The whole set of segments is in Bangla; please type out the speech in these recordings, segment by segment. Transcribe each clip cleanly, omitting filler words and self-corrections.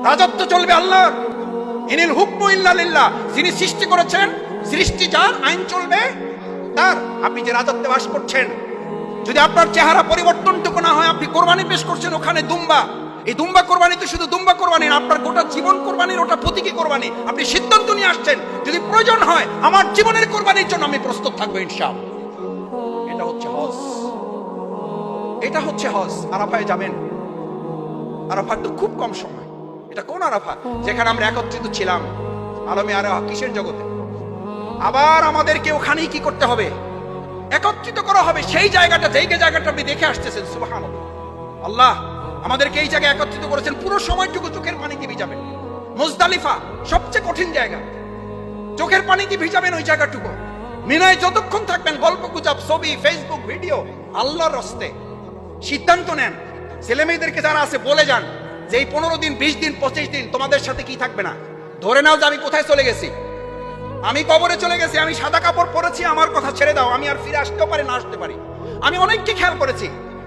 রাজত্ব চলবে আল্লাহর। ইনিল হুকমু ইল্লা লিল্লাহ, যিনি সৃষ্টি করেছেন, সৃষ্টি যার, আইন চলবে তার। আপনি যে রাজত্বে বাস করছেন, যদি আপনার চেহারা পরিবর্তনটুকু না হয়, আপনি কোরবানি পেশ করছেন ওখানে দুম্বা, এই দুম্বা কোরবানি তো শুধু দুম্বা কোরবানি না, আপনার গোটা জীবন কোরবানির, ওটা প্রতীকী কোরবানি। আপনি সিদ্ধান্ত নিয়ে আসছেন, যদি প্রয়োজন হয় আমার জীবনের কোরবানির জন্য আমি প্রস্তুত থাকবো ইনশাআল্লাহ। এটা হচ্ছে হজ, এটা হচ্ছে হজ। আরাফায় যাবেন, আরাফার তো খুব কম সময়। এটা কোন আরাফা? যেখানে আমরা একত্রিত ছিলাম আলমে আর কিসের জগতে। আবার আমাদেরকে ওখানেই কি করতে হবে? একত্রিত করা হবে। সেই জায়গাটা, যেই জায়গাটা আপনি দেখে আসতেছেন, সুবহানাল্লাহ, আল্লাহ আমাদেরকে এই জায়গায় একত্রিত করেছেন। পুরো সময়টুকু চোখের পানিতে ভিজাবেন। মুজদালিফা সবচেয়ে কঠিন জায়গা, চোখের পানিতে ভিজাবেন ওই জায়গাটুকু। মিনায় যতক্ষণ থাকবেন, গল্প গুজব, ছবি, ফেসবুক ভিডিও, আল্লাহর রাস্তে সিদ্ধান্ত নেন। ছেলে মেয়েদেরকে যারা আছে বলে যান যে এই 15 দিন, 20 দিন, 25 দিন তোমাদের সাথে কি থাকবে না। ধরে নাও যে আমি কোথায় চলে গেছি, আমি কবরে চলে গেছি, আমি সাদা কাপড় পরেছি, আমার কথা ছেড়ে দাও, আমি আর ফিরে আসতেও পারি না আসতে পারি। আমি অনেককে খেয়াল করেছি,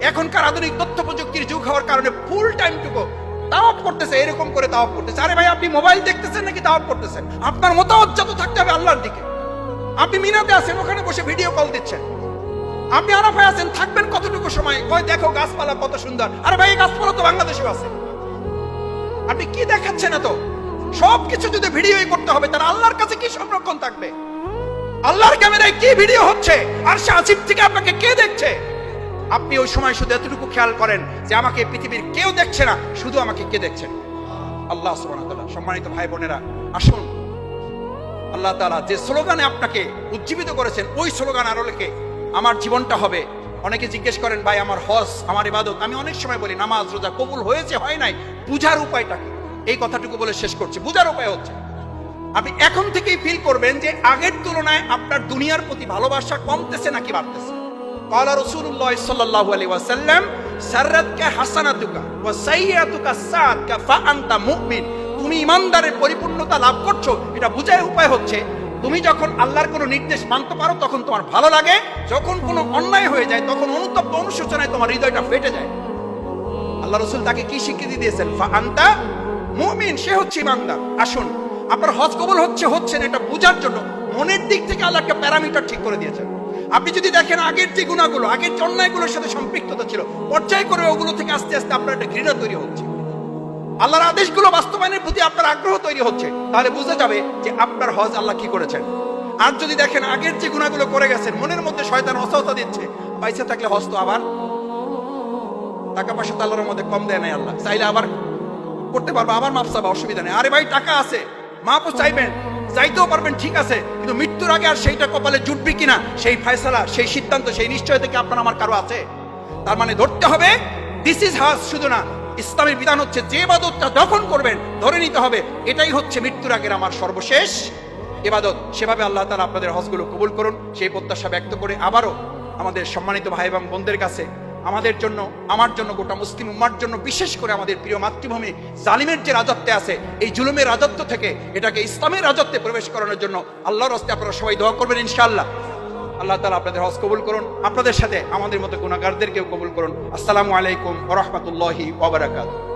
এখনকার আধুনিক তথ্য প্রযুক্তির যুগ হওয়ার কারণে ফুল টাইম টুকু তাওয়াফ করতেছে, এরকম করে তাওয়াফ করতেছে। আরে ভাই, আপনি মোবাইল দেখতেছেন নাকি তাওয়াফ করতেছেন? আপনার মোতাওয়াজ্জা তো থাকতে হবে আল্লাহর দিকে। আপনি মিনাতে আছেন, ওখানে বসে ভিডিও কল দিচ্ছেন। আপনি আরাফায় আছেন, থাকবেন কতটুকু সময়? কয় দেখো গাছপালা কত সুন্দর। আরে ভাই, এই গাছপালা তো বাংলাদেশেও আছে। আপনি কি দেখাচ্ছেন? এত সবকিছু যদি ভিডিওই করতে হবে, তাহলে আল্লাহর কাছে কি সংরক্ষণ থাকবে? আল্লাহর ক্যামেরায় কি ভিডিও হচ্ছে, আর সে আসিফ থেকে আপনাকে কে দেখছে? আপনি ওই সময় শুধু এতটুকু খেয়াল করেন যে আমাকে পৃথিবীর কেউ দেখছে না, শুধু আমাকে কে দেখছেন? আল্লাহ সুবহানাহু ওয়া তাআলা। সম্মানিত ভাই বোনেরা, আসুন আল্লাহ তাআলা যে স্লোগানে আপনাকে উজ্জীবিত করেছেন, ওই স্লোগান আরো লেখে আমার জীবনটা হবে। অনেকে জিজ্ঞেস করেন, ভাই আমার হজ, আমার ইবাদত। আমি অনেক সময় বলি নামাজ রোজা কবুল হয়েছে হয় নাই, বুঝার উপায়টা কি? এই কথাটুকু বলে শেষ করছি। বুঝার উপায় হচ্ছে আপনি এখন থেকেই ফিল করবেন যে আগের তুলনায় আপনার দুনিয়ার প্রতি ভালোবাসা কমতেছে নাকি বাড়তেছে। ক্বালা রাসূলুল্লাহ সাল্লাল্লাহু আলাইহি ওয়াসাল্লাম, সাররাতকা হাসানাতুকা ওয়া সাইয়্যাতুকা সাআতকা ফা আনতা মুমিন। তুমি ইমানদারের পরিপূর্ণতা লাভ করছো, এটা বুঝার উপায় হচ্ছে তুমি যখন আল্লাহর কোনো নির্দেশ মানতে পারো তখন তোমার ভালো লাগে, যখন কোনো অন্যায় হয়ে যায় তখন অনুতপ্ত অনুশোচনায় তোমার হৃদয়টা ফেটে যায়। আল্লাহ রাসূল তাকে কি স্বীকৃতি দিয়েছেন? ফা আনতা মুমিন, সে হচ্ছে ইমানদার। আসুন, আপনার হজ কবুল হচ্ছে না এটা বোঝার জন্য মনের দিক থেকে আল্লাহ একটা প্যারামিটার ঠিক করে দিয়েছেন। আপনি যদি দেখেন আগের যে গুনাহগুলো, আগের যে অন্যায়গুলোর সাথে সম্পৃক্ততা ছিল, পর্যায় করে ওগুলো থেকে আস্তে আস্তে আপনার একটা ঘৃণা তৈরি হচ্ছে, আল্লাহর আদেশগুলো বাস্তবায়নের প্রতি আপনার আগ্রহ তৈরি হচ্ছে, তাহলে বুঝা যাবে যে আপনার হজ আল্লাহ কি করেছেন। আর যদি দেখেন আগের যে গুনাহগুলো করে গেছেন, মনের মধ্যে শয়তান অসহতা দিচ্ছে, পয়সা থাকলে হজ তো আবার, টাকা পয়সা তো আল্লাহর মধ্যে কম দেয় নাই, আল্লাহ চাইলে আবার করতে পারবো, আবার মাপ চাবা, অসুবিধা নেই। আরে ভাই, টাকা আছে, মাপও চাইবেন, চাইতেও পারবেন, ঠিক আছে, কিন্তু মৃত্যুর আগে আর সেইটা কপালে জুটবে কিনা সেই ফয়সালা, সেই সিদ্ধান্ত, সেই নিশ্চয়তা কি আপনার আমার কারো আছে? তার মানে ধরতে হবে দিস ইজ হজ শুধু না, ইসলামের বিধান হচ্ছে যে ইবাদতটা যখন করবেন ধরে নিতে হবে এটাই হচ্ছে মৃত্যুর আগের আমার সর্বশেষ ইবাদত। সেভাবে আল্লাহ তাআলা আপনাদের হজগুলো কবুল করুন, সেই প্রত্যাশা ব্যক্ত করে আবারও আমাদের সম্মানিত ভাই এবং বোনদের কাছে, আমাদের জন্য, আমার জন্য, গোটা মুসলিম উম্মার জন্য, বিশেষ করে আমাদের প্রিয় মাতৃভূমি জালিমের যে রাজত্বে আছে, এই জুলুমের রাজত্ব থেকে এটাকে ইসলামের রাজত্বে প্রবেশ করানোর জন্য আল্লাহর রাস্তায় আপনারা সবাই দোয়া করবেন ইনশাআল্লাহ। আল্লাহ তাআলা আপনাদের হজ কবুল করুন, আপনাদের সাথে আমাদের মতো গুনাহগারদেরকেও কবুল করুন। আসসালামু আলাইকুম ওয়া রাহমাতুল্লাহি ওয়া বারাকাতুহু।